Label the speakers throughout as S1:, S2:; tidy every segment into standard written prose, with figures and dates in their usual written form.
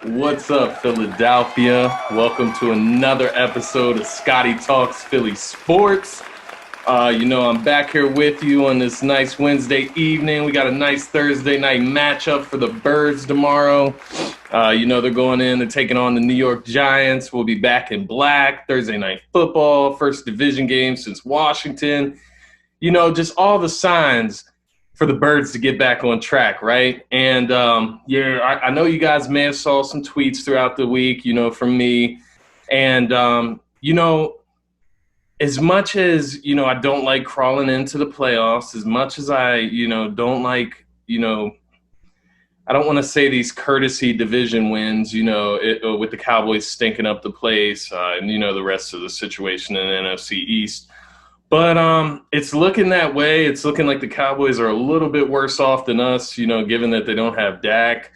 S1: What's up, Philadelphia? Welcome to another episode of Scotty Talks Philly Sports. I'm back here with you on this nice Wednesday evening. We got a nice Thursday night matchup for the Birds tomorrow. They're going in, they're taking on the New York Giants. We'll be back in black. Thursday night football, first division game since Washington. Just all the signs for the Birds to get back on track, right? And I know you guys may have saw some tweets throughout the week, from me. And as much as I don't like crawling into the playoffs, as much as I don't like I don't want to say these courtesy division wins, with the Cowboys stinking up the place, and the rest of the situation in the NFC East. But it's looking that way. It's looking like the Cowboys are a little bit worse off than us, given that they don't have Dak.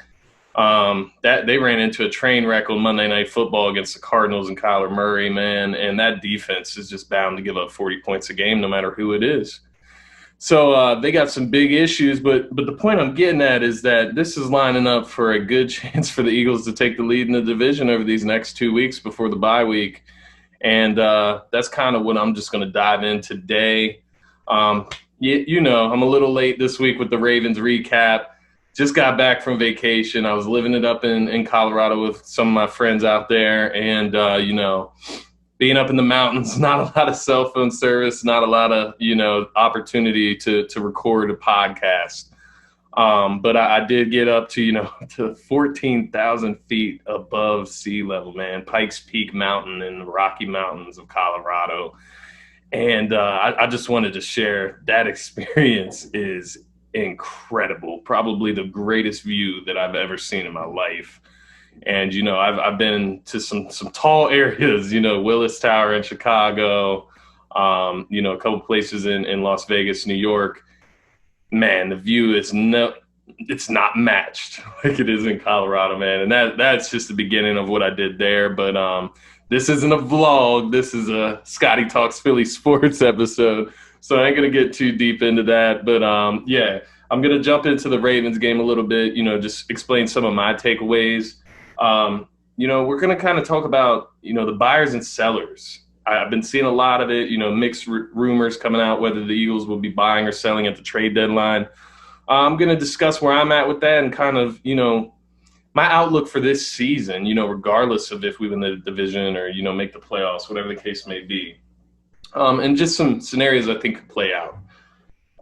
S1: That they ran into a train wreck on Monday Night Football against the Cardinals and Kyler Murray, man. And that defense is just bound to give up 40 points a game no matter who it is. So they got some big issues. But the point I'm getting at is that this is lining up for a good chance for the Eagles to take the lead in the division over these next 2 weeks before the bye week. And that's kind of what I'm just going to dive in today. I'm a little late this week with the Ravens recap. Just got back from vacation. I was living it up in Colorado with some of my friends out there. And, being up in the mountains, not a lot of cell phone service, not a lot of, opportunity to record a podcast. But I did get up to, to 14,000 feet above sea level, man. Pikes Peak Mountain in the Rocky Mountains of Colorado. And I just wanted to share that experience is incredible. Probably the greatest view that I've ever seen in my life. And, I've been to some tall areas, Willis Tower in Chicago, a couple places in Las Vegas, New York. Man, the view is it's not matched like it is in Colorado, man. And that's just the beginning of what I did there. But this isn't a vlog. This is a Scotty Talks Philly Sports episode. So I ain't going to get too deep into that. But, I'm going to jump into the Ravens game a little bit, just explain some of my takeaways. We're going to kind of talk about, the buyers and sellers. I've been seeing a lot of it, mixed rumors coming out whether the Eagles will be buying or selling at the trade deadline. I'm going to discuss where I'm at with that and kind of, my outlook for this season, regardless of if we win the division or, make the playoffs, whatever the case may be. And just some scenarios I think could play out.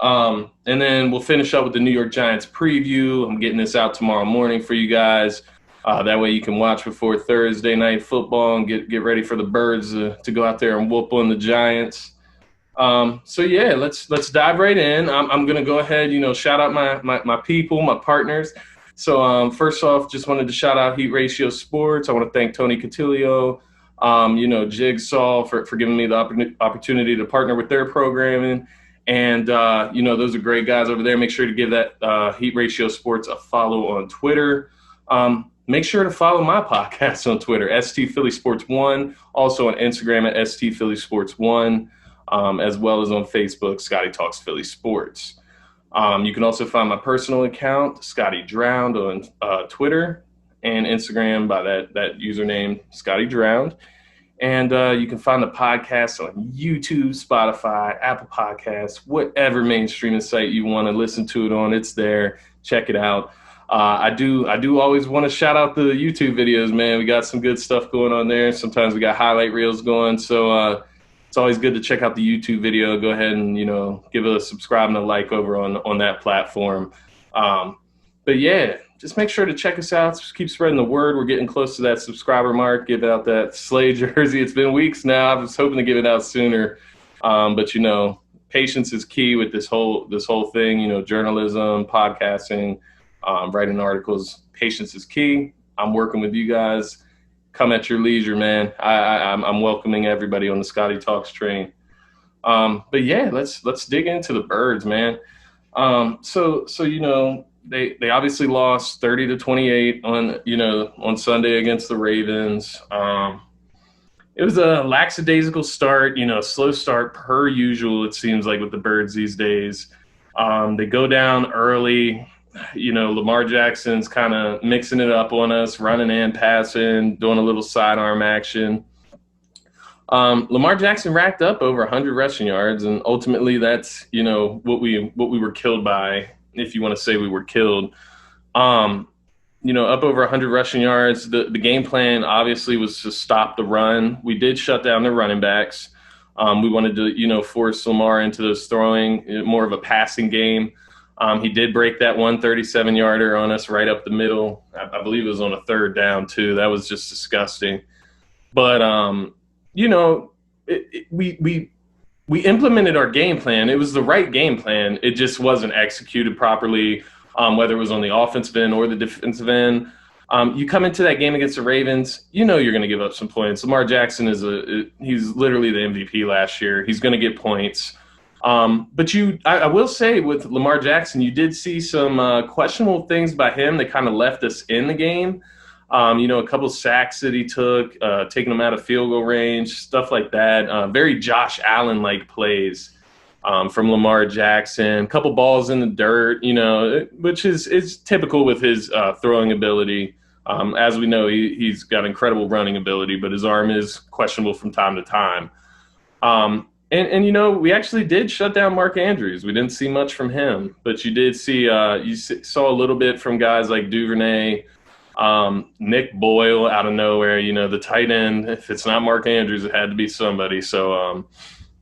S1: And then we'll finish up with the New York Giants preview. I'm getting this out tomorrow morning for you guys. That way you can watch before Thursday night football and get ready for the Birds to go out there and whoop on the Giants. Let's dive right in. I'm going to go ahead, shout out my people, my partners. So first off, just wanted to shout out Heat Ratio Sports. I want to thank Tony Cotillo, Jigsaw for giving me the opportunity to partner with their programming. And, those are great guys over there. Make sure to give that Heat Ratio Sports a follow on Twitter. Make sure to follow my podcast on Twitter, ST Philly Sports 1, also on Instagram at ST Philly Sports 1, as well as on Facebook, Scotty Talks Philly Sports. You can also find my personal account, Scotty Drowned, on Twitter and Instagram by that username, Scotty Drowned. And you can find the podcast on YouTube, Spotify, Apple Podcasts, whatever main streaming site you want to listen to it on, it's there. Check it out. I do always want to shout out the YouTube videos, man. We got some good stuff going on there. Sometimes we got highlight reels going. So it's always good to check out the YouTube video. Go ahead and, give it a subscribe and a like over on that platform. Just make sure to check us out. Just keep spreading the word. We're getting close to that subscriber mark. Give out that Slay jersey. It's been weeks now. I was hoping to give it out sooner. But patience is key with this whole thing, journalism, podcasting, writing articles. Patience is key. I'm working with you guys. Come at your leisure, man. I'm welcoming everybody on the Scotty Talks train. Let's dig into the Birds, man. They obviously lost 30-28 on Sunday against the Ravens. It was a lackadaisical start, slow start per usual, it seems like, with the Birds these days. They go down early. Lamar Jackson's kind of mixing it up on us, running and passing, doing a little sidearm action. Lamar Jackson racked up over 100 rushing yards, and ultimately that's what we were killed by, if you want to say we were killed. Up over 100 rushing yards. The game plan obviously was to stop the run. We did shut down the running backs. We wanted to force Lamar into those throwing, more of a passing game. He did break that 137-yarder on us right up the middle. I believe it was on a third down too. That was just disgusting. But we implemented our game plan. It was the right game plan. It just wasn't executed properly, whether it was on the offensive end or the defensive end. You come into that game against the Ravens, you're going to give up some points. Lamar Jackson he's literally the MVP last year. He's going to get points. But I will say with Lamar Jackson, you did see some questionable things by him that kind of left us in the game. A couple sacks that he took, taking him out of field goal range, stuff like that. Very Josh Allen-like plays from Lamar Jackson. A couple balls in the dirt, which is typical with his throwing ability. As we know, he's got incredible running ability, but his arm is questionable from time to time. We actually did shut down Mark Andrews. We didn't see much from him, but you did see saw a little bit from guys like Duvernay, Nick Boyle out of nowhere. The tight end. If it's not Mark Andrews, it had to be somebody. So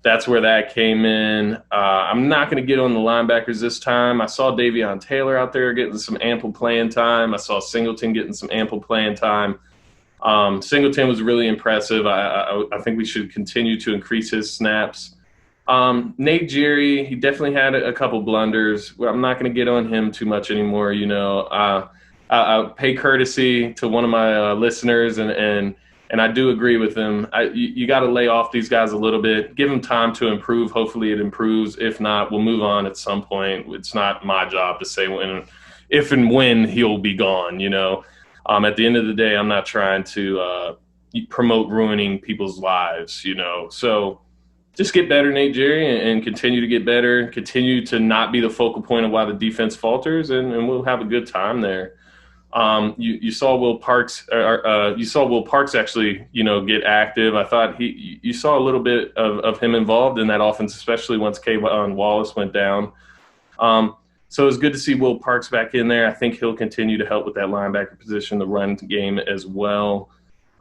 S1: that's where that came in. I'm not going to get on the linebackers this time. I saw Davion Taylor out there getting some ample playing time. I saw Singleton getting some ample playing time. Singleton was really impressive. I think we should continue to increase his snaps. Nate Jerry, he definitely had a couple blunders. I'm not going to get on him too much anymore. I'll pay courtesy to one of my listeners, and I do agree with him. You got to lay off these guys a little bit, give them time to improve. Hopefully it improves. If not, we'll move on at some point. It's not my job to say if and when he'll be gone, At the end of the day, I'm not trying to promote ruining people's lives, So just get better, Nate Jerry, and continue to get better. Continue to not be the focal point of why the defense falters, and we'll have a good time there. You saw Will Parks. You saw Will Parks actually, get active. I thought you saw a little bit of him involved in that offense, especially once Kayvon Wallace went down. So it was good to see Will Parks back in there. I think he'll continue to help with that linebacker position, the run game as well.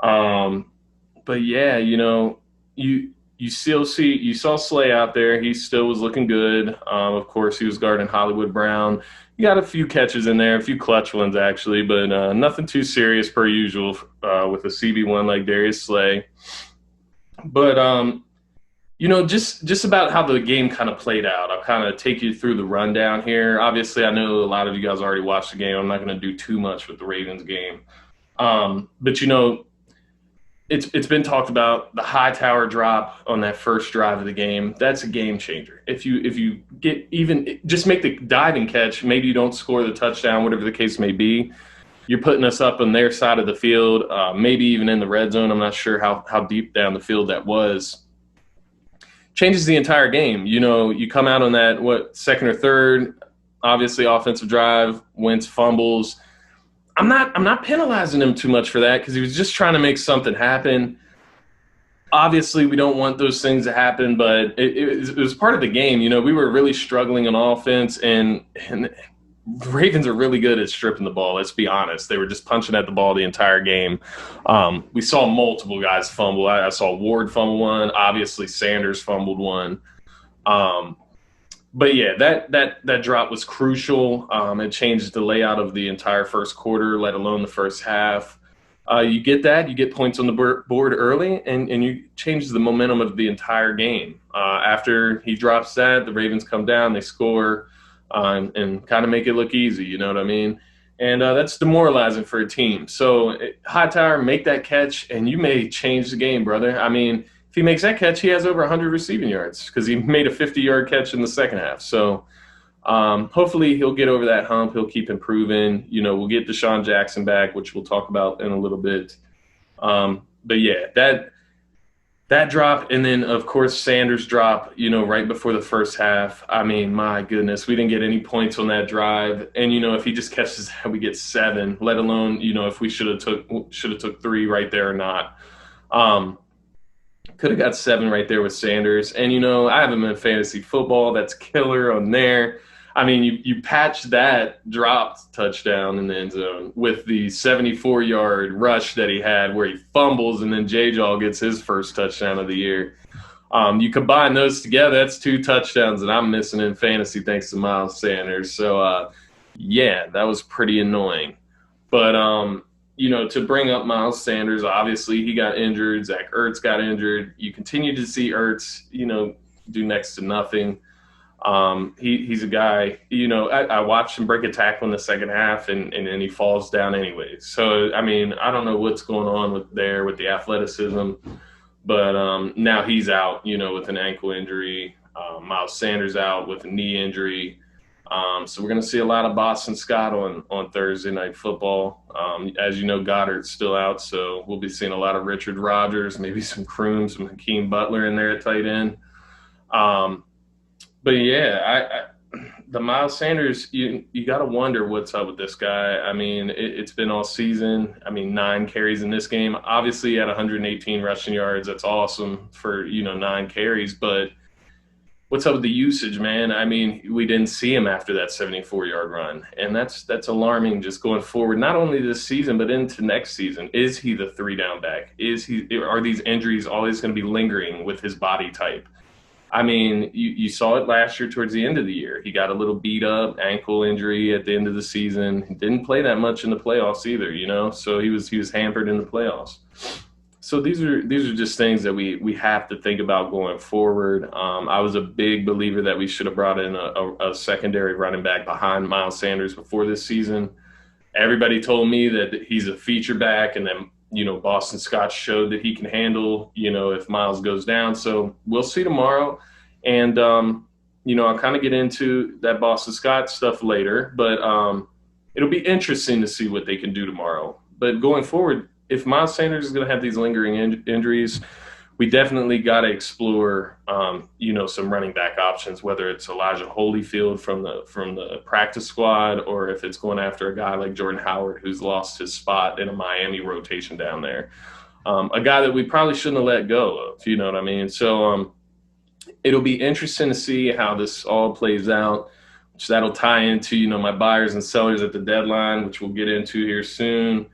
S1: But yeah, you saw Slay out there. He still was looking good. Of course, he was guarding Hollywood Brown. You got a few catches in there, a few clutch ones actually, but nothing too serious per usual with a CB1 like Darius Slay. But just about how the game kind of played out. I'll kind of take you through the rundown here. Obviously, I know a lot of you guys already watched the game. I'm not going to do too much with the Ravens game. But it's been talked about, the high tower drop on that first drive of the game. That's a game changer. If you get just make the diving catch, maybe you don't score the touchdown, whatever the case may be. You're putting us up on their side of the field, maybe even in the red zone. I'm not sure how deep down the field that was. Changes the entire game. You come out on that, second or third, obviously offensive drive, Wentz fumbles. I'm not penalizing him too much for that because he was just trying to make something happen. Obviously, we don't want those things to happen, but it was part of the game. We were really struggling on offense, and the Ravens are really good at stripping the ball. Let's be honest. They were just punching at the ball the entire game. We saw multiple guys fumble. I saw Ward fumble one. Obviously, Sanders fumbled one. But yeah, that drop was crucial. It changed the layout of the entire first quarter, let alone the first half. You get points on the board early, and you change the momentum of the entire game. After he drops that, the Ravens come down, they score, and kind of make it look easy, you know what I mean? And that's demoralizing for a team. So Hightower, make that catch, and you may change the game, brother. I mean, if he makes that catch, he has over 100 receiving yards because he made a 50-yard catch in the second half. So hopefully he'll get over that hump. He'll keep improving. We'll get Deshaun Jackson back, which we'll talk about in a little bit. But yeah, That drop, and then of course Sanders drop, right before the first half. I mean, my goodness, we didn't get any points on that drive. And if he just catches that, we get 7, let alone, if we should have took 3 right there or not. Um, could have got 7 right there with Sanders. And I have him in fantasy football. That's killer on there. I mean, you patch that dropped touchdown in the end zone with the 74-yard rush that he had where he fumbles and then J-Jaw gets his first touchdown of the year. You combine those together, that's 2 touchdowns that I'm missing in fantasy thanks to Miles Sanders. So, yeah, that was pretty annoying. But, to bring up Miles Sanders, obviously he got injured. Zach Ertz got injured. You continue to see Ertz, do next to nothing. He's a guy, I watched him break a tackle in the second half and then he falls down anyway. So, I mean, I don't know what's going on with the athleticism, but now he's out, with an ankle injury. Miles Sanders out with a knee injury. So we're going to see a lot of Boston Scott on Thursday Night Football. As you know, Goddard's still out, so we'll be seeing a lot of Richard Rodgers, maybe some Kroom, some Hakeem Butler in there at tight end. But yeah, the Miles Sanders, you got to wonder what's up with this guy. I mean, it's been all season. I mean, 9 carries in this game. Obviously, he had 118 rushing yards. That's awesome for 9 carries. But what's up with the usage, man? I mean, we didn't see him after that 74-yard run, and that's alarming. Just going forward, not only this season but into next season. Is he the 3-down back? Are these injuries always going to be lingering with his body type? I mean, you saw it last year towards the end of the year. He got a little beat up, ankle injury at the end of the season. He didn't play that much in the playoffs either, so he was hampered in the playoffs. So these are just things that we have to think about going forward. I was a big believer that we should have brought in a secondary running back behind Miles Sanders before this season. Everybody told me that he's a feature back, and then Boston Scott showed that he can handle, if Miles goes down. So we'll see tomorrow. And, I'll kind of get into that Boston Scott stuff later. But it'll be interesting to see what they can do tomorrow. But going forward, if Miles Sanders is going to have these lingering injuries, we definitely got to explore, some running back options, whether it's Elijah Holyfield from the practice squad, or if it's going after a guy like Jordan Howard, who's lost his spot in a Miami rotation down there. A guy that we probably shouldn't have let go of, you know what I mean? So it'll be interesting to see how this all plays out, which that'll tie into, my buyers and sellers at the deadline, which we'll get into here soon.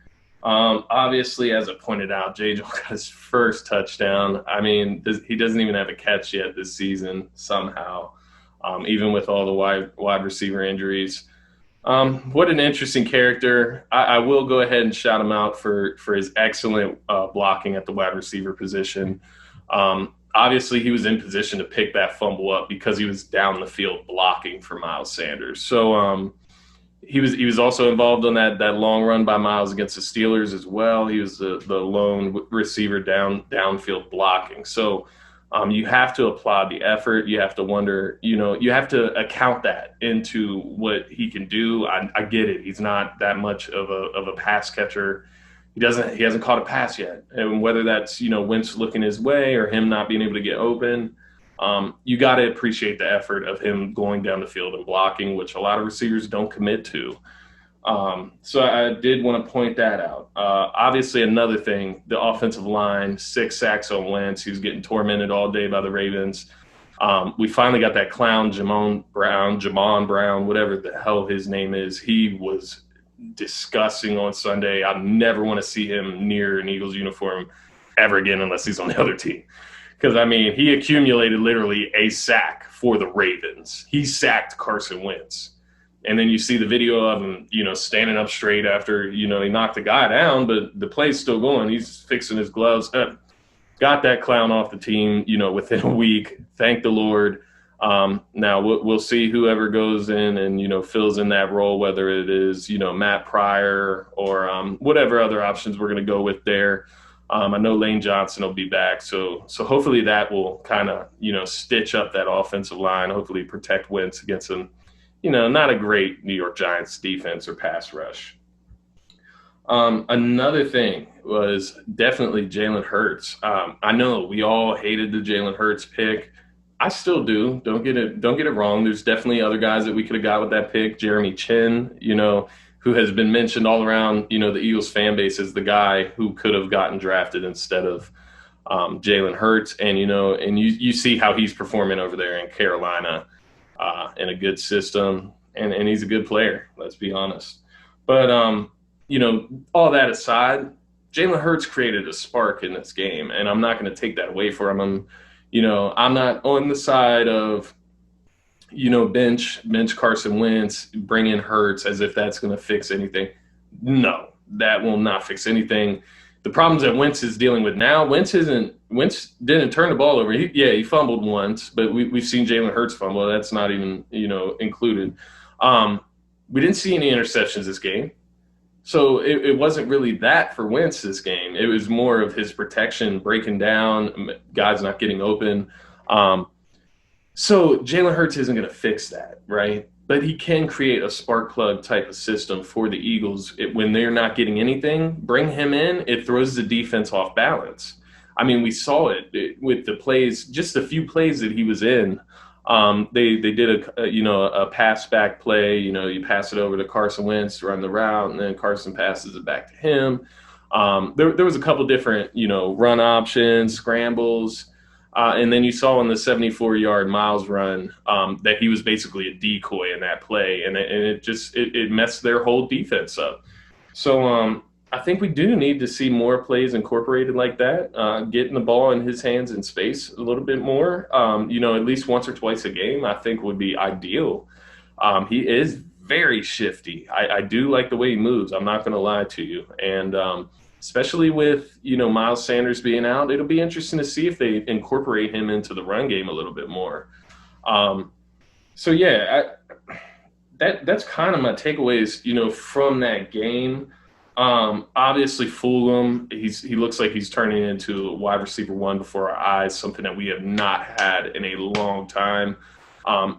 S1: Obviously, as I pointed out, J-Jaw got his first touchdown. I mean, he doesn't even have a catch yet this season somehow, even with all the wide receiver injuries. What an interesting character. I will go ahead and shout him out for his excellent blocking at the wide receiver position. Obviously, he was in position to pick that fumble up because he was down the field blocking for Miles Sanders. So, he was also involved on that long run by Miles against the Steelers as well. He was the lone receiver downfield blocking. So you have to applaud the effort. You have to wonder, you have to account that into what he can do. I get it. He's not that much of a pass catcher. He hasn't caught a pass yet. And whether that's, Wentz looking his way or him not being able to get open, you got to appreciate the effort of him going down the field and blocking, which a lot of receivers don't commit to. So I did want to point that out. Obviously, another thing, the offensive line, 6 sacks on Wentz. He was getting tormented all day by the Ravens. We finally got that clown, Jamon Brown, whatever the hell his name is. He was disgusting on Sunday. I never want to see him near an Eagles uniform ever again unless he's on the other team. Because, I mean, he accumulated literally a sack for the Ravens. He sacked Carson Wentz. And then you see the video of him, standing up straight after, he knocked the guy down, but the play's still going. He's fixing his gloves. Got that clown off the team, within a week. Thank the Lord. Now we'll see whoever goes in and, fills in that role, whether it is, Matt Pryor or whatever other options we're going to go with there. I know Lane Johnson will be back, so hopefully that will kind of, stitch up that offensive line, hopefully protect Wentz against some, not a great New York Giants defense or pass rush. Another thing, was definitely Jalen Hurts. I know we all hated the Jalen Hurts pick. I still do. Don't get it wrong. There's definitely other guys that we could have got with that pick. Jeremy Chin, who has been mentioned all around, the Eagles fan base as the guy who could have gotten drafted instead of Jalen Hurts. And you see how he's performing over there in Carolina, in a good system, and he's a good player. Let's be honest. But all that aside, Jalen Hurts created a spark in this game, and I'm not going to take that away from him. I'm not on the side of, bench Carson Wentz, bring in Hurts as if that's going to fix anything. No, that will not fix anything. The problems that Wentz is dealing with now, Wentz didn't turn the ball over. He fumbled once, but we've seen Jalen Hurts fumble. That's not even, included. We didn't see any interceptions this game. So it wasn't really that for Wentz this game. It was more of his protection breaking down, guys not getting open. So Jalen Hurts isn't going to fix that, right? But he can create a spark plug type of system for the Eagles. When they're not getting anything, bring him in. It throws the defense off balance. I mean, we saw it with the plays, just a few plays that he was in. They did a pass back play. You pass it over to Carson Wentz to run the route, and then Carson passes it back to him. There was a couple different run options, scrambles, and then you saw on the 74-yard Miles run that he was basically a decoy in that play, and it messed their whole defense up. So I think we do need to see more plays incorporated like that, getting the ball in his hands in space a little bit more, at least once or twice a game, I think would be ideal. He is very shifty. I do like the way he moves. I'm not going to lie to you. And especially with, Miles Sanders being out, it'll be interesting to see if they incorporate him into the run game a little bit more. That's kind of my takeaways, from that game. Obviously Fulgham, he looks like he's turning into a wide receiver one before our eyes, something that we have not had in a long time.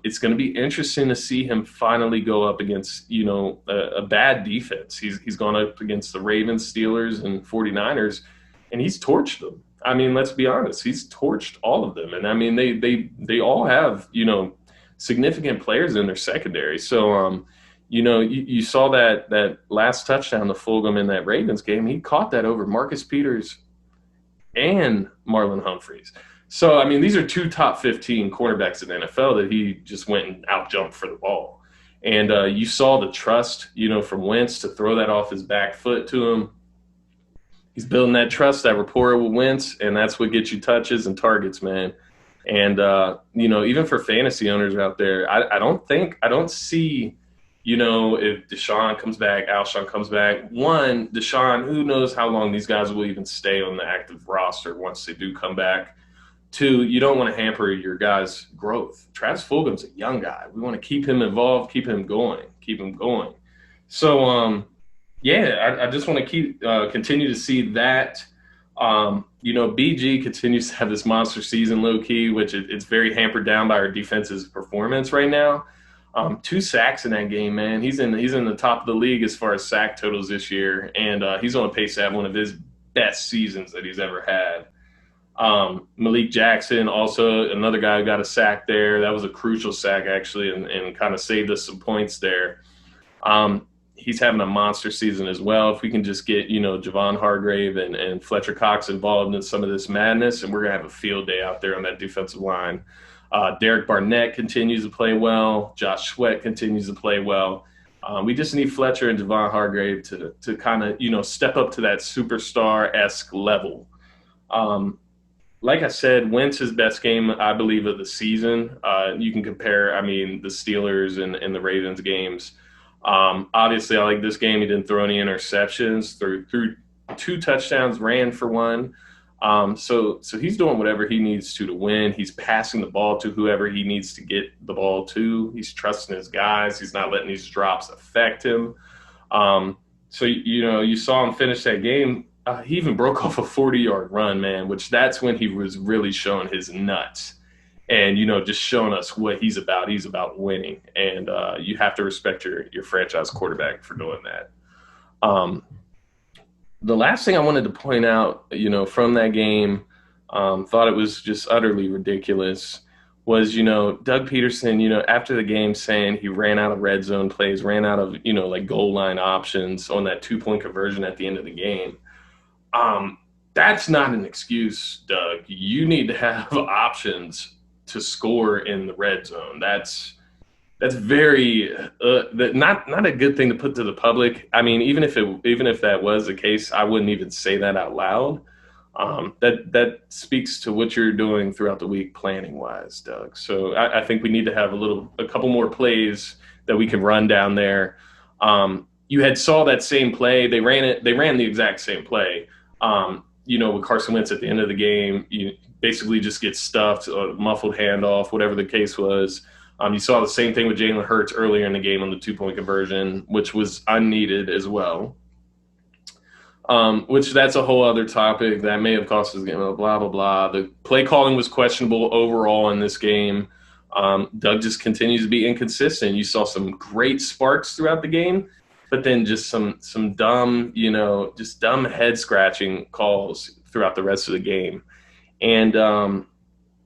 S1: It's going to be interesting to see him finally go up against, a bad defense. He's gone up against the Ravens, Steelers, and 49ers, and he's torched them. I mean, let's be honest, he's torched all of them. And I mean, they all have, significant players in their secondary. So, you saw that last touchdown to Fulgham in that Ravens game. He caught that over Marcus Peters and Marlon Humphreys. So, I mean, these are two top 15 cornerbacks in the NFL that he just went and out-jumped for the ball. And you saw the trust, from Wentz to throw that off his back foot to him. He's building that trust, that rapport with Wentz, and that's what gets you touches and targets, man. And, even for fantasy owners out there, I don't see – if Deshaun comes back, Alshon comes back. One, Deshaun, who knows how long these guys will even stay on the active roster once they do come back. Two, you don't want to hamper your guys' growth. Travis Fulgham's a young guy. We want to keep him involved, keep him going. So, I just want to continue to see that. BG continues to have this monster season low-key, which it's very hampered down by our defense's performance right now. 2 sacks in that game, man. He's in the top of the league as far as sack totals this year, and he's on pace to have one of his best seasons that he's ever had. Malik Jackson, also another guy who got a sack there. That was a crucial sack, actually, and kind of saved us some points there. He's having a monster season as well. If we can just get, Javon Hargrave and Fletcher Cox involved in some of this madness, and we're going to have a field day out there on that defensive line. Derek Barnett continues to play well. Josh Sweat continues to play well. We just need Fletcher and Javon Hargrave to kind of, step up to that superstar-esque level. Like I said, Wentz's best game, I believe, of the season. You can compare, the Steelers and the Ravens games. Obviously, I like this game. He didn't throw any interceptions, threw 2 touchdowns, ran for 1. So he's doing whatever he needs to win. He's passing the ball to whoever he needs to get the ball to. He's trusting his guys. He's not letting these drops affect him. You saw him finish that game. He even broke off a 40-yard run, man, which that's when he was really showing his nuts and, just showing us what he's about. He's about winning. And you have to respect your franchise quarterback for doing that. The last thing I wanted to point out, from that game, thought it was just utterly ridiculous, was, Doug Peterson, after the game saying he ran out of red zone plays, ran out of, like goal line options on that 2-point conversion at the end of the game. Um, that's not an excuse, Doug. You need to have options to score in the red zone. That's very not a good thing to put to the public. I mean, even if that was the case, I wouldn't even say that out loud. That speaks to what you're doing throughout the week planning wise, Doug. So I think we need to have a couple more plays that we can run down there. You had saw that same play. They ran the exact same play. With Carson Wentz at the end of the game, you basically just get stuffed, a muffled handoff, whatever the case was. You saw the same thing with Jalen Hurts earlier in the game on the 2-point conversion, which was unneeded as well. Which that's a whole other topic that may have cost us the game, blah, blah, blah. The play calling was questionable overall in this game. Doug just continues to be inconsistent. You saw some great sparks throughout the game, but then just some dumb, just dumb head scratching calls throughout the rest of the game. And,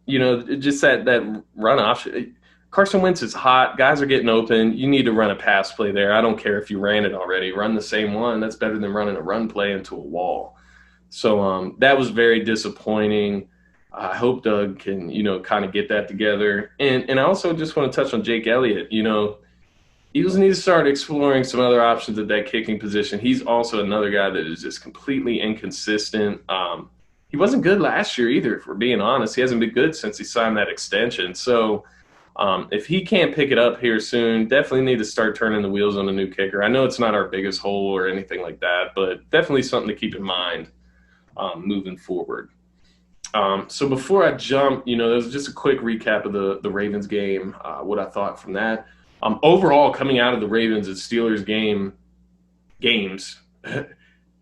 S1: just that run option. Carson Wentz is hot. Guys are getting open. You need to run a pass play there. I don't care if you ran it already. Run the same one. That's better than running a run play into a wall. So that was very disappointing. I hope Doug can, kind of get that together. And I also just want to touch on Jake Elliott. Eagles need to start exploring some other options at that kicking position. He's also another guy that is just completely inconsistent. He wasn't good last year either, if we're being honest. He hasn't been good since he signed that extension. So if he can't pick it up here soon, definitely need to start turning the wheels on a new kicker. I know it's not our biggest hole or anything like that, but definitely something to keep in mind moving forward. So before I jump, there's just a quick recap of the Ravens game, what I thought from that. Overall, coming out of the Ravens and Steelers games,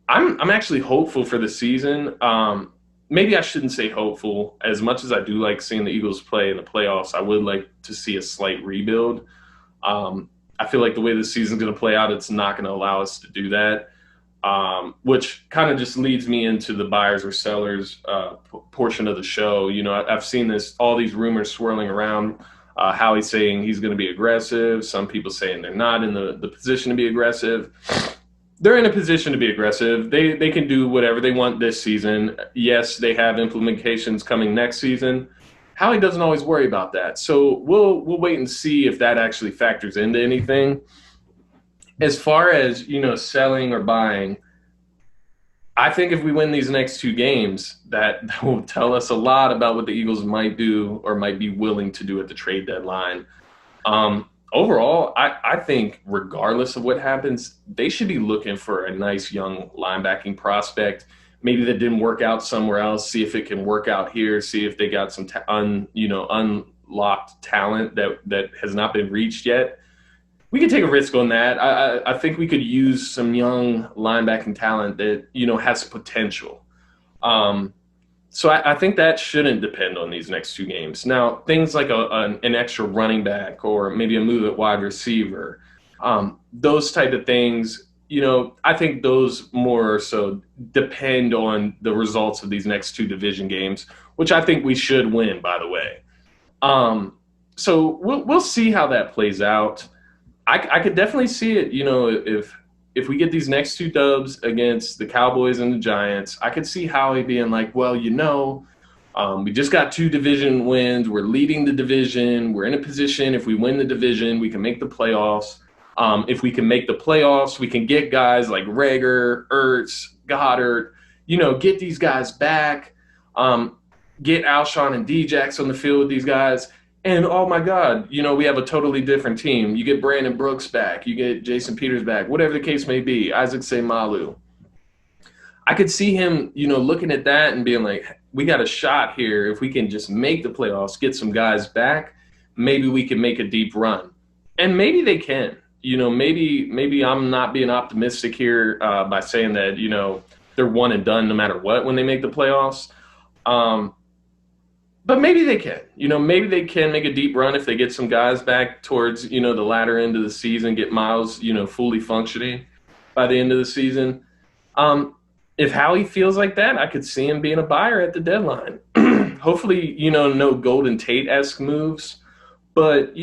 S1: I'm actually hopeful for the season. Maybe I shouldn't say hopeful. As much as I do like seeing the Eagles play in the playoffs, I would like to see a slight rebuild. I feel like the way this season's going to play out, it's not going to allow us to do that, which kind of just leads me into the buyers or sellers portion of the show. I've seen all these rumors swirling around. Howie's saying he's going to be aggressive. Some people saying they're not in the position to be aggressive. They're in a position to be aggressive. They can do whatever they want this season. Yes, they have implementations coming next season. Howie doesn't always worry about that. So we'll wait and see if that actually factors into anything. As far as, selling or buying, I think if we win these next two games, that will tell us a lot about what the Eagles might do or might be willing to do at the trade deadline. Overall, I think regardless of what happens, they should be looking for a nice young linebacking prospect. Maybe that didn't work out somewhere else. See if it can work out here. See if they got some unlocked talent that has not been reached yet. We could take a risk on that. I think we could use some young linebacking talent that has potential. So I think that shouldn't depend on these next two games. Now, things like an extra running back or maybe a move at wide receiver, those type of things, I think those more so depend on the results of these next two division games, which I think we should win, by the way. So we'll see how that plays out. I could definitely see it, if we get these next two dubs against the Cowboys and the Giants, I could see Howie being like, well, we just got two division wins. We're leading the division. We're in a position. If we win the division, we can make the playoffs. If we can make the playoffs, we can get guys like Rager, Ertz, Goddard, get these guys back, get Alshon and Djax on the field with these guys. And, oh, my God, we have a totally different team. You get Brandon Brooks back. You get Jason Peters back, whatever the case may be, Isaac Seimalu. I could see him, looking at that and being like, we got a shot here. If we can just make the playoffs, get some guys back, maybe we can make a deep run. And maybe they can. Maybe I'm not being optimistic here by saying that, they're one and done no matter what when they make the playoffs. But maybe they can. Maybe they can make a deep run if they get some guys back towards, the latter end of the season, get Miles, fully functioning by the end of the season. if Howie feels like that, I could see him being a buyer at the deadline. Hopefully, no Golden Tate-esque moves, but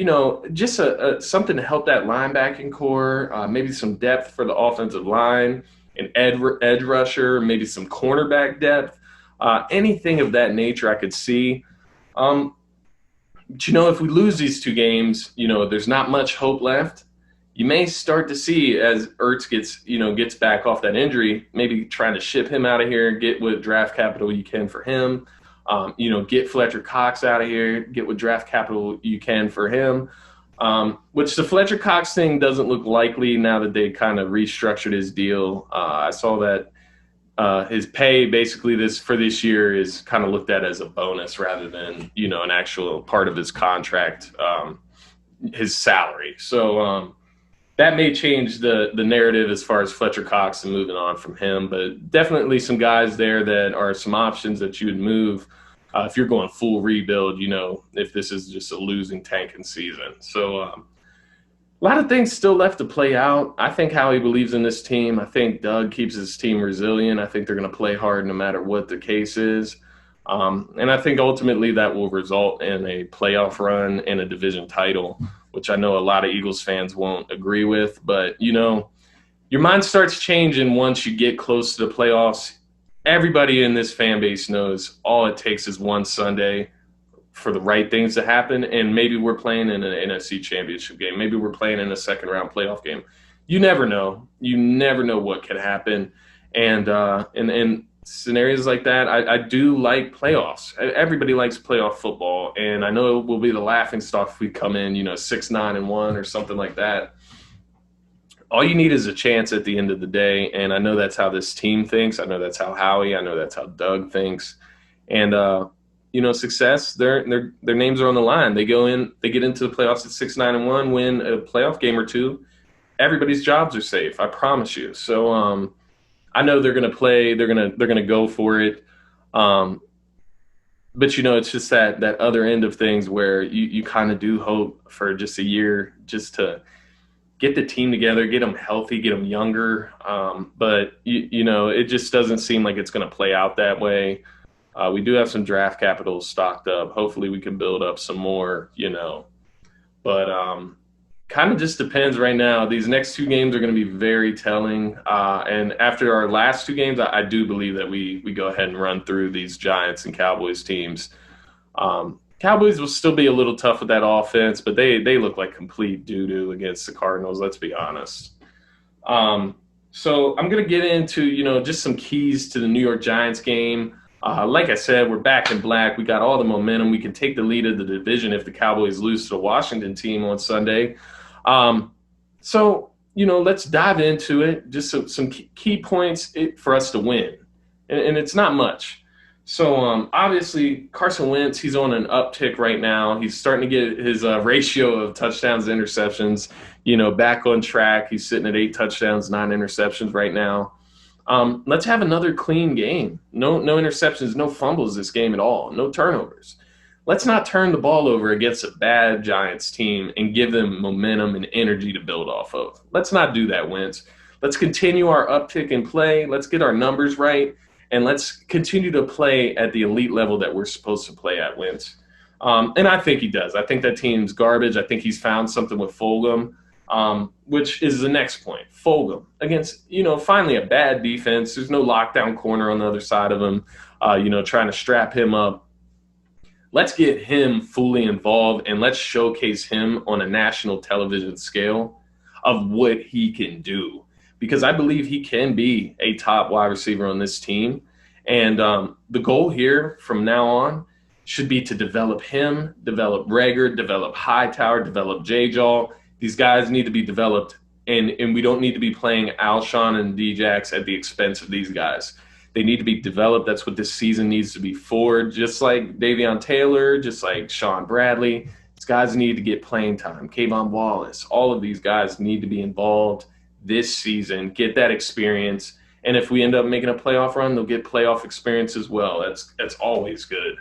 S1: just something to help that linebacking core, maybe some depth for the offensive line, an edge rusher, maybe some cornerback depth, anything of that nature I could see. Um, but if we lose these two games, there's not much hope left. You may start to see as Ertz gets back off that injury, maybe trying to ship him out of here, get what draft capital you can for him. Get Fletcher Cox out of here, get what draft capital you can for him. Which the Fletcher Cox thing doesn't look likely now that they kind of restructured his deal. I saw that his pay basically this year is kind of looked at as a bonus rather than an actual part of his contract, his salary. So that may change the narrative as far as Fletcher Cox and moving on from him, but definitely some guys there that are some options that you would move if you're going full rebuild, if this is just a losing tanking season. So a lot of things still left to play out. I think Howie believes in this team. I think Doug keeps his team resilient. I think they're going to play hard no matter what the case is. And I think ultimately that will result in a playoff run and a division title, which I know a lot of Eagles fans won't agree with. But, your mind starts changing once you get close to the playoffs. Everybody in this fan base knows all it takes is one Sunday for the right things to happen, and maybe we're playing in an NFC Championship game. Maybe we're playing in a second-round playoff game. You never know. You never know what could happen. And in scenarios like that, I do like playoffs. Everybody likes playoff football, and I know it will be the laughingstock if we come in, 6-9-1 or something like that. All you need is a chance at the end of the day, and I know that's how this team thinks. I know that's how Howie. I know that's how Doug thinks. And success, their names are on the line. They go in, they get into the playoffs at 6-9-1, win a playoff game or two. Everybody's jobs are safe. I promise you. So I know they're going to play. They're going to go for it. But it's just that other end of things where you kind of do hope for just a year, just to get the team together, get them healthy, get them younger. But it just doesn't seem like it's going to play out that way. We do have some draft capital stocked up. Hopefully we can build up some more, but kind of just depends right now. These next two games are going to be very telling. And after our last two games, I do believe that we go ahead and run through these Giants and Cowboys teams. Cowboys will still be a little tough with that offense, but they look like complete doo-doo against the Cardinals, let's be honest. So I'm going to get into, just some keys to the New York Giants game. Like I said, we're back in black. We got all the momentum. We can take the lead of the division if the Cowboys lose to the Washington team on Sunday. So let's dive into it. Just some key points for us to win. And it's not much. So obviously Carson Wentz, he's on an uptick right now. He's starting to get his ratio of touchdowns to interceptions, back on track. He's sitting at 8 touchdowns, 9 interceptions right now. Let's have another clean game. No interceptions, no fumbles this game at all. No turnovers. Let's not turn the ball over against a bad Giants team and give them momentum and energy to build off of. Let's not do that, Wentz. Let's continue our uptick in play. Let's get our numbers right, and let's continue to play at the elite level that we're supposed to play at, Wentz. And I think he does. I think that team's garbage. I think he's found something with Fulgham. Which is the next point. Fulgham against, finally a bad defense. There's no lockdown corner on the other side of him, trying to strap him up. Let's get him fully involved, and let's showcase him on a national television scale of what he can do. Because I believe he can be a top wide receiver on this team. And the goal here from now on should be to develop him, develop Rager, develop Hightower, develop J-Jaw. These guys need to be developed, and we don't need to be playing Alshon and Djax at the expense of these guys. They need to be developed. That's what this season needs to be for. Just like Davion Taylor, just like Sean Bradley. These guys need to get playing time. Kayvon Wallace. All of these guys need to be involved this season, get that experience. And if we end up making a playoff run, they'll get playoff experience as well. That's always good.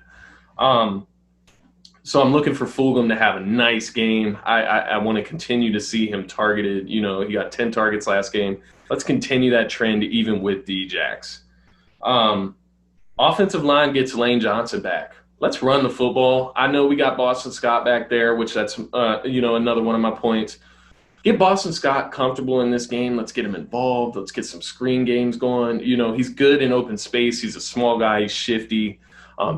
S1: So I'm looking for Fulgham to have a nice game. I want to continue to see him targeted. He got 10 targets last game. Let's continue that trend even with Djax. Um, Offensive line gets Lane Johnson back. Let's run the football. I know we got Boston Scott back there, which that's another one of my points. Get Boston Scott comfortable in this game. Let's get him involved. Let's get some screen games going. He's good in open space. He's a small guy. He's shifty,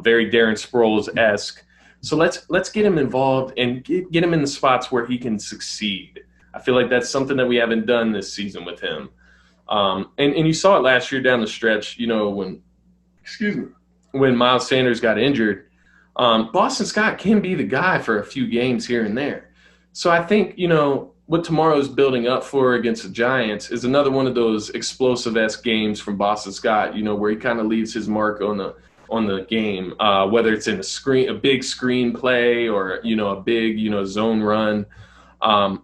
S1: very Darren Sproles-esque. So let's get him involved and get him in the spots where he can succeed. I feel like that's something that we haven't done this season with him. And you saw it last year down the stretch, when Miles Sanders got injured. Boston Scott can be the guy for a few games here and there. So I think, what tomorrow's building up for against the Giants is another one of those explosive-esque games from Boston Scott, where he kind of leaves his mark on the game, whether it's in a big screen play or, a big, zone run.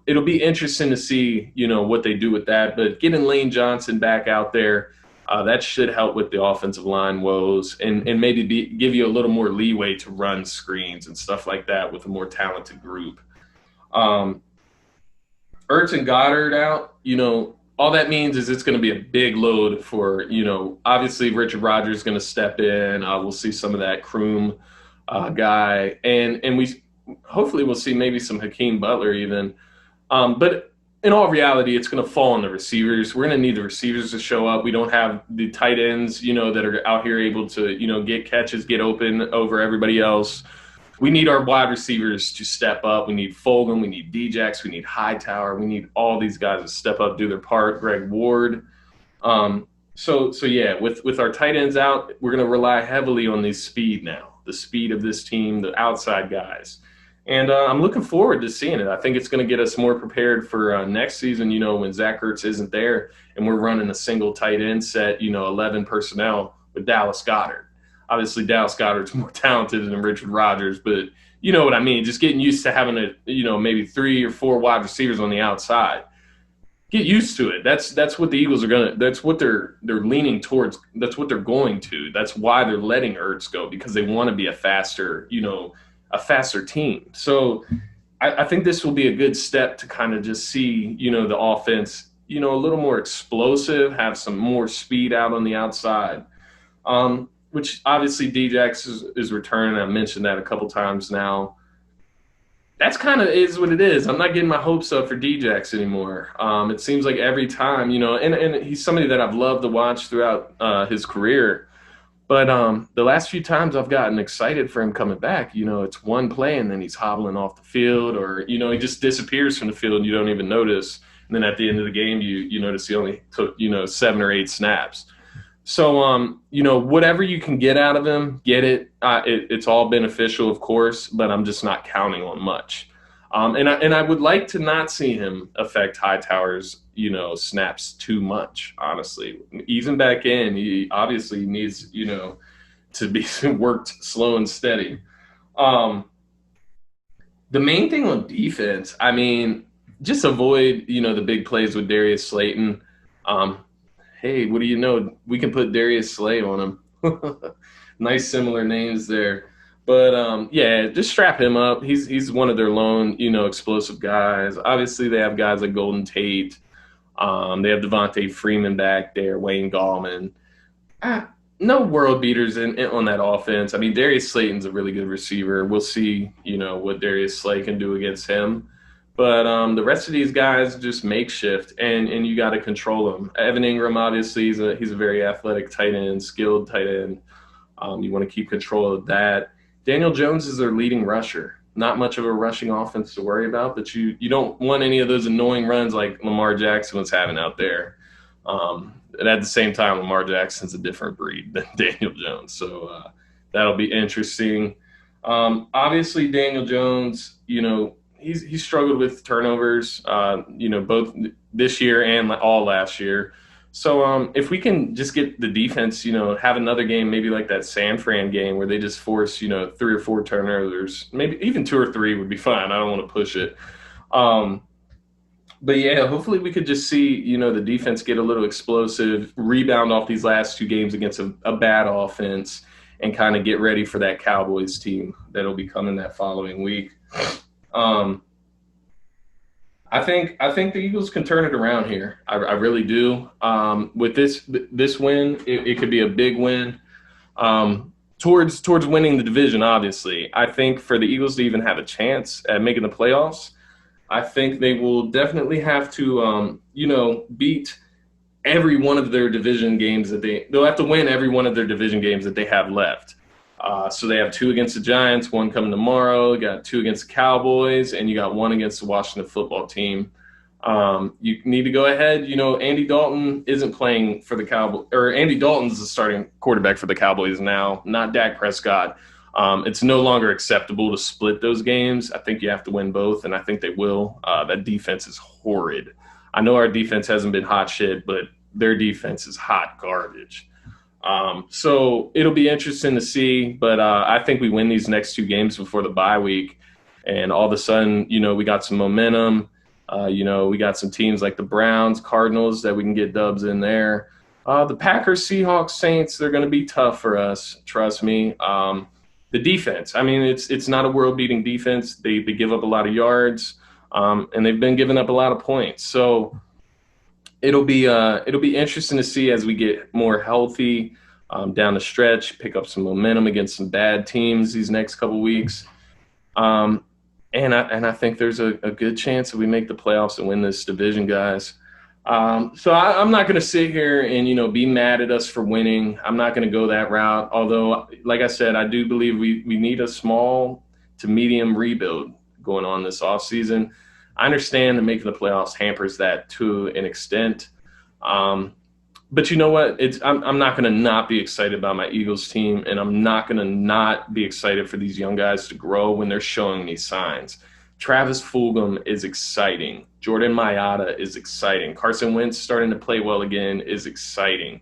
S1: It'll be interesting to see, what they do with that. But getting Lane Johnson back out there, that should help with the offensive line woes and maybe give you a little more leeway to run screens and stuff like that with a more talented group. Ertz and Goddard out, all that means is it's going to be a big load for, obviously Richard Rodgers is going to step in. We'll see some of that Kroom guy. And we hopefully we'll see maybe some Hakeem Butler even. But in all reality, it's going to fall on the receivers. We're going to need the receivers to show up. We don't have the tight ends, that are out here able to, get catches, get open over everybody else. We need our wide receivers to step up. We need Fulgham. We need Djax. We need Hightower. We need all these guys to step up, do their part. Greg Ward. So yeah, with our tight ends out, we're going to rely heavily on the speed now, the speed of this team, the outside guys. And I'm looking forward to seeing it. I think it's going to get us more prepared for next season, when Zach Ertz isn't there and we're running a single tight end set, 11 personnel with Dallas Goedert. Obviously, Dallas Goedert's more talented than Richard Rodgers, but you know what I mean. Just getting used to having maybe 3 or 4 wide receivers on the outside. Get used to it. That's what the Eagles are gonna. That's what they're leaning towards. That's what they're going to. That's why they're letting Ertz go, because they want to be a faster team. So I think this will be a good step to kind of just see the offense a little more explosive, have some more speed out on the outside. Which obviously Djax is returning. I've mentioned that a couple times now. That's kind of is what it is. I'm not getting my hopes up for Djax anymore. It seems like every time, and he's somebody that I've loved to watch throughout his career. But the last few times I've gotten excited for him coming back, it's one play and then he's hobbling off the field, or, he just disappears from the field and you don't even notice. And then at the end of the game, you notice he only took, 7 or 8 snaps. So, whatever you can get out of him, get it. It's all beneficial, of course, but I'm just not counting on much. And I would like to not see him affect Hightower's, snaps too much, honestly. Easing back in, he obviously needs, to be worked slow and steady. The main thing on defense, just avoid, the big plays with Darius Slayton. Hey, what do you know? We can put Darius Slay on him. Nice similar names there. But, just strap him up. He's one of their lone, explosive guys. Obviously, they have guys like Golden Tate. They have Devontae Freeman back there, Wayne Gallman. No world beaters on that offense. Darius Slayton's a really good receiver. We'll see, what Darius Slay can do against him. But the rest of these guys just makeshift, and you got to control them. Evan Ingram, obviously, he's a very athletic tight end, skilled tight end. You want to keep control of that. Daniel Jones is their leading rusher. Not much of a rushing offense to worry about, but you don't want any of those annoying runs like Lamar Jackson was having out there. And at the same time, Lamar Jackson's a different breed than Daniel Jones. So that'll be interesting. Obviously, Daniel Jones, he's struggled with turnovers, both this year and all last year. So if we can just get the defense, have another game, maybe like that San Fran game where they just force, 3 or 4 turnovers, maybe even 2 or 3 would be fine. I don't want to push it. But yeah, hopefully we could just see, the defense get a little explosive, rebound off these last 2 games against a bad offense, and kind of get ready for that Cowboys team that'll be coming that following week. I think the Eagles can turn it around here. I really do. With this win, it could be a big win towards winning the division. Obviously, I think for the Eagles to even have a chance at making the playoffs, I think they will definitely have to beat every one of their division games they'll have to win every one of their division games that they have left. So they have two against the Giants, one coming tomorrow. You got two against the Cowboys, and you got one against the Washington football team. You need to go ahead. Andy Dalton isn't playing for the Cowboys, or Andy Dalton's the starting quarterback for the Cowboys now, not Dak Prescott. It's no longer acceptable to split those games. I think you have to win both, and I think they will. That defense is horrid. I know our defense hasn't been hot shit, but their defense is hot garbage. So it'll be interesting to see, but I think we win these next two games before the bye week, and all of a sudden, we got some momentum. We got some teams like the Browns, Cardinals that we can get dubs in there. The Packers, Seahawks, Saints, they're going to be tough for us. Trust me. The defense, I mean, it's not a world-beating defense. They give up a lot of yards, and they've been giving up a lot of points. So it'll be interesting to see as we get more healthy down the stretch, pick up some momentum against some bad teams these next couple weeks. And I think there's a good chance that we make the playoffs and win this division, guys. So I'm not going to sit here and, be mad at us for winning. I'm not going to go that route. Although, like I said, I do believe we need a small to medium rebuild going on this offseason. I understand that making the playoffs hampers that to an extent. But you know what? I'm not going to not be excited about my Eagles team, and I'm not going to not be excited for these young guys to grow when they're showing me signs. Travis Fulgham is exciting. Jordan Mailata is exciting. Carson Wentz starting to play well again is exciting.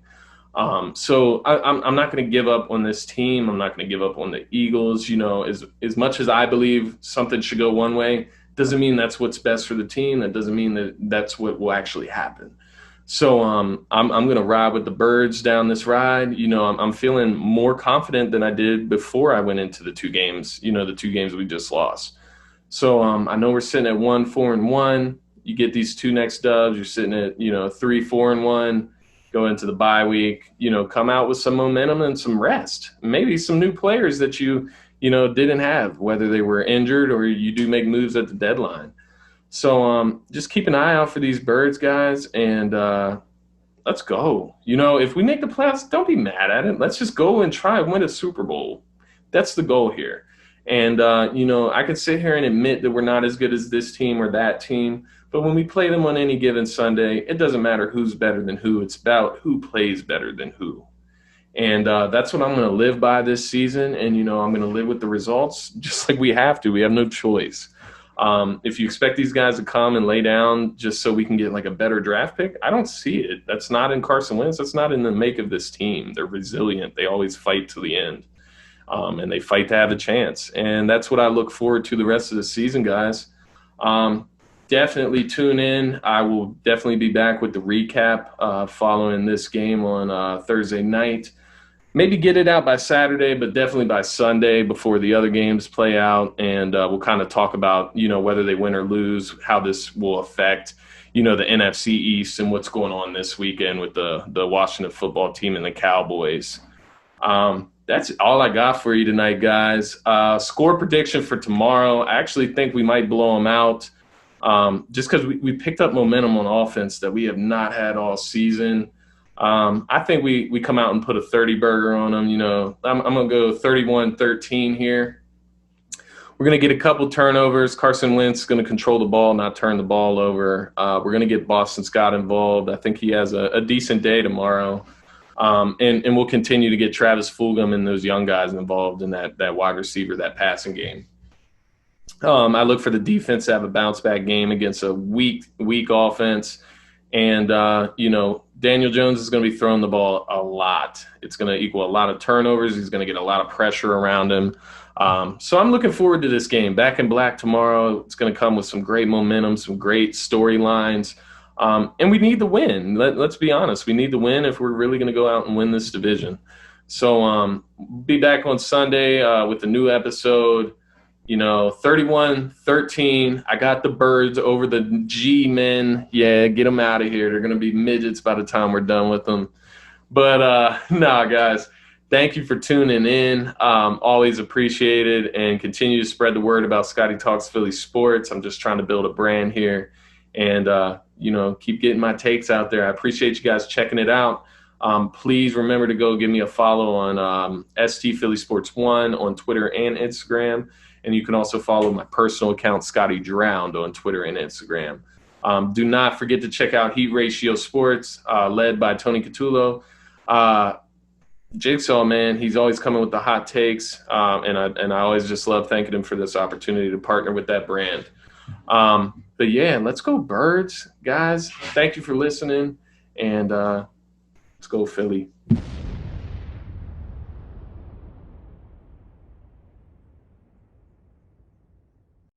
S1: So I'm not going to give up on this team. I'm not going to give up on the Eagles. As much as I believe something should go one way, doesn't mean that's what's best for the team. That doesn't mean that that's what will actually happen. So I'm going to ride with the birds down this ride. I'm feeling more confident than I did before I went into the two games, the two games we just lost. So I know we're sitting at 1-4-1. You get these two next dubs, you're sitting at, 3-4-1, go into the bye week, come out with some momentum and some rest. Maybe some new players that you didn't have, whether they were injured or you do make moves at the deadline. So just keep an eye out for these birds, guys, and let's go. If we make the playoffs, don't be mad at it. Let's just go and try and win a Super Bowl. That's the goal here. And, I could sit here and admit that we're not as good as this team or that team, but when we play them on any given Sunday, it doesn't matter who's better than who. It's about who plays better than who. And that's what I'm going to live by this season, and, I'm going to live with the results just like we have to. We have no choice. If you expect these guys to come and lay down just so we can get like a better draft pick, I don't see it. That's not in Carson Wentz. That's not in the make of this team. They're resilient. They always fight to the end, and they fight to have a chance. And that's what I look forward to the rest of the season, guys. Definitely tune in. I will definitely be back with the recap following this game on Thursday night. Maybe get it out by Saturday, but definitely by Sunday before the other games play out. And we'll kind of talk about, whether they win or lose, how this will affect, the NFC East and what's going on this weekend with the Washington football team and the Cowboys. That's all I got for you tonight, guys. Score prediction for tomorrow. I actually think we might blow them out just because we picked up momentum on offense that we have not had all season. I think we come out and put a 30-burger on them. I'm going to go 31-13 here. We're going to get a couple turnovers. Carson Wentz is going to control the ball, not turn the ball over. We're going to get Boston Scott involved. I think he has a decent day tomorrow. And we'll continue to get Travis Fulgham and those young guys involved in that wide receiver, that passing game. I look for the defense to have a bounce-back game against a weak offense. And, Daniel Jones is going to be throwing the ball a lot. It's going to equal a lot of turnovers. He's going to get a lot of pressure around him. So I'm looking forward to this game. Back in Black tomorrow. It's going to come with some great momentum, some great storylines. And we need the win. Let's be honest. We need the win if we're really going to go out and win this division. So be back on Sunday with a new episode. 31-13. I got the Birds over the G-men. Yeah, get them out of here. They're going to be midgets by the time we're done with them. But nah, guys, thank you for tuning in. Always appreciate it, and continue to spread the word about Scotty Talks Philly Sports. I'm just trying to build a brand here, and keep getting my takes out there. I appreciate you guys checking it out. Please remember to go give me a follow on ST Philly Sports 1 on Twitter and Instagram. And you can also follow my personal account, Scotty Drowned, on Twitter and Instagram. Do not forget to check out Heat Ratio Sports, led by Tony Catullo. Jigsaw, man, he's always coming with the hot takes, and I always just love thanking him for this opportunity to partner with that brand. But yeah, let's go Birds, guys. Thank you for listening, and let's go Philly.